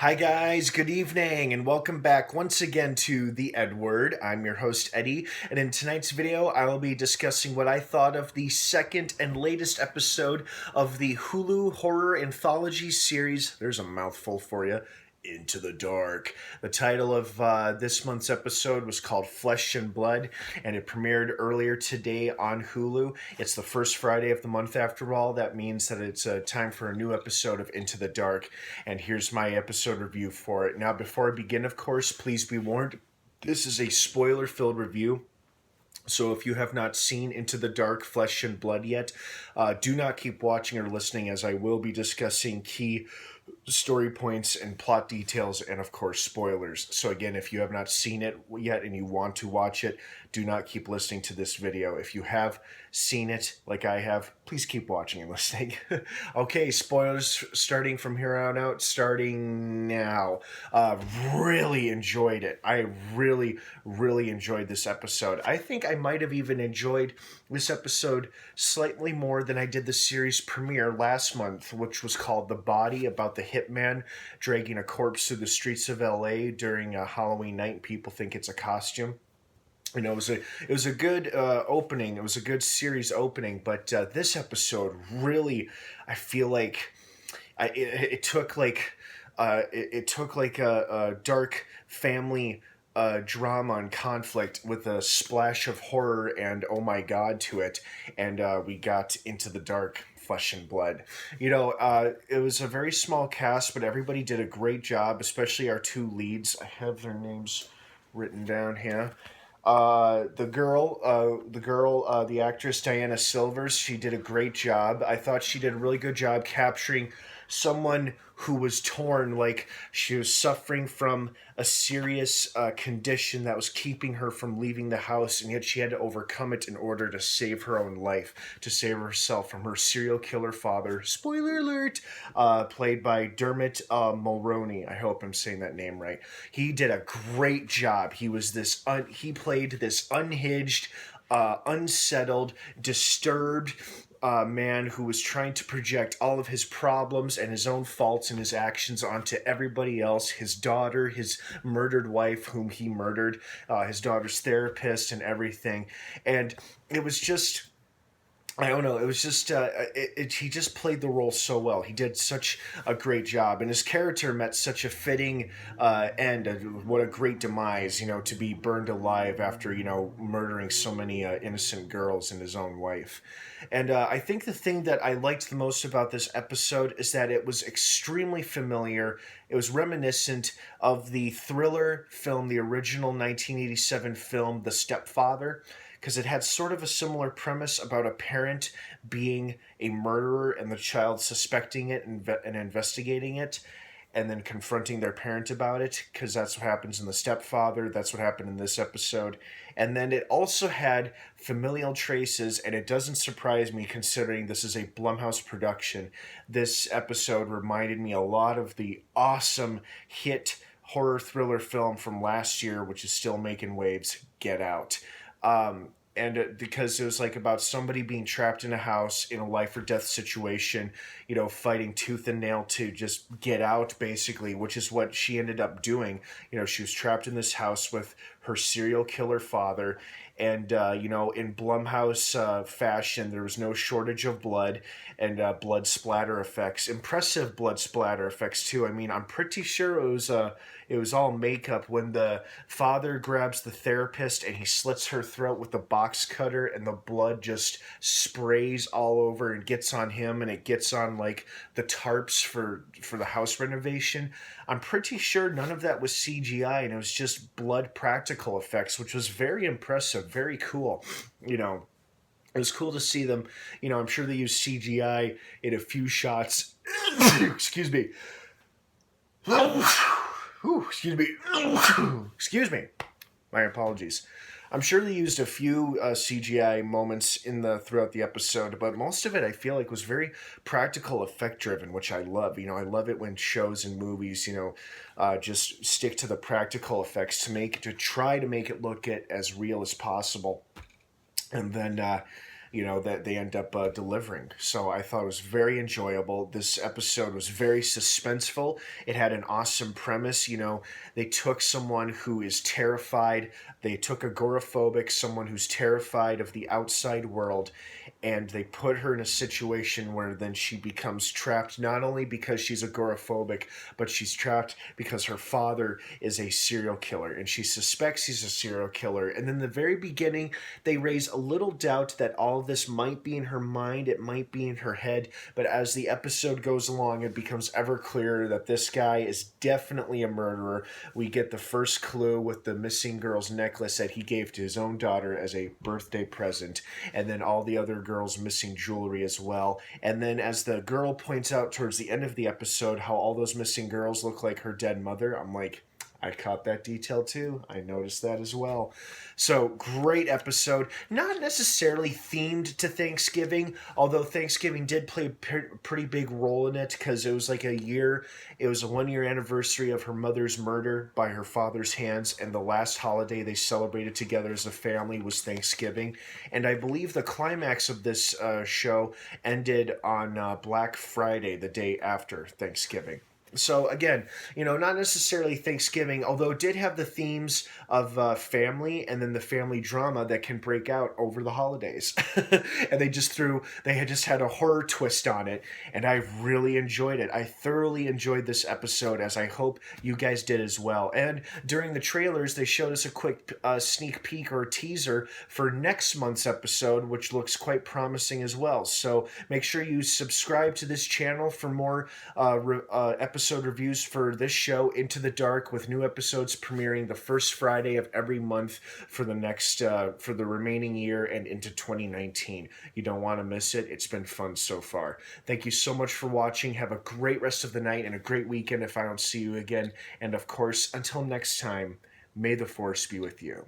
Hi, guys, good evening, and welcome back once again to the EdWord. I'm your host, Eddie, and in tonight's video, I will be discussing what I thought of the second and latest episode of the Hulu horror anthology series. There's a mouthful for you. Into the Dark. The title of this month's episode was called Flesh and Blood, and it premiered earlier today on Hulu. It's the first Friday of the month, after all. That means that it's time for a new episode of Into the Dark, and here's my episode review for it. Now, before I begin, of course, please be warned, this is a spoiler-filled review. So if you have not seen Into the Dark, Flesh and Blood yet, do not keep watching or listening, as I will be discussing key story points and plot details and, of course, spoilers. So again, if you have not seen it yet and you want to watch it, do not keep listening to this video. If you have seen it like I have, please keep watching and listening. Okay, spoilers starting from here on out, starting now. Really enjoyed it. I really enjoyed this episode. I think I might have even enjoyed this episode slightly more than I did the series premiere last month, which was called The Body, about the hitman dragging a corpse through the streets of LA during a Halloween night. People think it's a costume. You know, it was a good opening. It was a good series opening, but this episode really, I feel like, it took like a dark family drama and conflict with a splash of horror and oh my god to it, and we got Into the Dark, Flesh and Blood. You know, it was a very small cast, but everybody did a great job, especially our two leads. I have their names written down here. The actress Diana Silvers, she did a great job. I thought she did a really good job capturing someone who was torn, like she was suffering from a serious condition that was keeping her from leaving the house, and yet she had to overcome it in order to save her own life, to save herself from her serial killer father. Spoiler alert! Played by Dermot Mulroney. I hope I'm saying that name right. He did a great job. He played this unhinged, unsettled, disturbed man who was trying to project all of his problems and his own faults and his actions onto everybody else. His daughter, his murdered wife, whom he murdered, his daughter's therapist, and everything. And it was just, I don't know. It was just he just played the role so well. He did such a great job, and his character met such a fitting end. What a great demise, you know, to be burned alive after, you know, murdering so many innocent girls and his own wife. And I think the thing that I liked the most about this episode is that it was extremely familiar. It was reminiscent of the thriller film, the original 1987 film, The Stepfather, because it had sort of a similar premise about a parent being a murderer and the child suspecting it and investigating it, and then confronting their parent about it, because that's what happens in The Stepfather. That's what happened in this episode. And then it also had familial traces, and it doesn't surprise me considering this is a Blumhouse production. This episode reminded me a lot of the awesome hit horror thriller film from last year, which is still making waves, Get Out. Because it was like about somebody being trapped in a house in a life or death situation, you know, fighting tooth and nail to just get out, basically, which is what she ended up doing. You know, she was trapped in this house with her serial killer father, and you know, in Blumhouse fashion, there was no shortage of blood and blood splatter effects, impressive blood splatter effects too. I mean, I'm pretty sure it was all makeup when the father grabs the therapist and he slits her throat with the box cutter, and the blood just sprays all over and gets on him, and it gets on like the tarps for the house renovation. I'm pretty sure none of that was CGI, and it was just blood practical effects, which was very impressive, very cool. You know, it was cool to see them. You know, I'm sure they used CGI in a few shots. Excuse me. Ooh, excuse me. Excuse me. My apologies. I'm sure they used a few CGI moments throughout the episode, but most of it I feel like was very practical effect driven, which I love. You know, I love it when shows and movies, you know, just stick to the practical effects to try to make it look as real as possible. And then that they end up delivering. So I thought it was very enjoyable. This episode was very suspenseful. It had an awesome premise. They took someone who is terrified, they took agoraphobic, someone who's terrified of the outside world, and they put her in a situation where then she becomes trapped, not only because she's agoraphobic, but she's trapped because her father is a serial killer and she suspects he's a serial killer. And in the very beginning, they raise a little doubt that all of this might be in her mind, it might be in her head, but as the episode goes along, it becomes ever clearer that this guy is definitely a murderer. We get the first clue with the missing girl's necklace that he gave to his own daughter as a birthday present, and then all the other girls' missing jewelry as well. And then as the girl points out towards the end of the episode how all those missing girls look like her dead mother, I'm like, I caught that detail too. I noticed that as well. So, great episode. Not necessarily themed to Thanksgiving, although Thanksgiving did play a pretty big role in it because it was like it was a 1 year anniversary of her mother's murder by her father's hands, and the last holiday they celebrated together as a family was Thanksgiving. And I believe the climax of this show ended on Black Friday, the day after Thanksgiving. So again, not necessarily Thanksgiving, although it did have the themes of family and then the family drama that can break out over the holidays. And they had just had a horror twist on it, and I really enjoyed it. I thoroughly enjoyed this episode, as I hope you guys did as well. And during the trailers, they showed us a quick sneak peek or teaser for next month's episode, which looks quite promising as well. So make sure you subscribe to this channel for more episode reviews for this show, Into the Dark, with new episodes premiering the first Friday of every month for the remaining year and into 2019. You don't want to miss it. It's been fun so far. Thank you so much for watching. Have a great rest of the night and a great weekend if I don't see you again. And of course, until next time, may the Force be with you.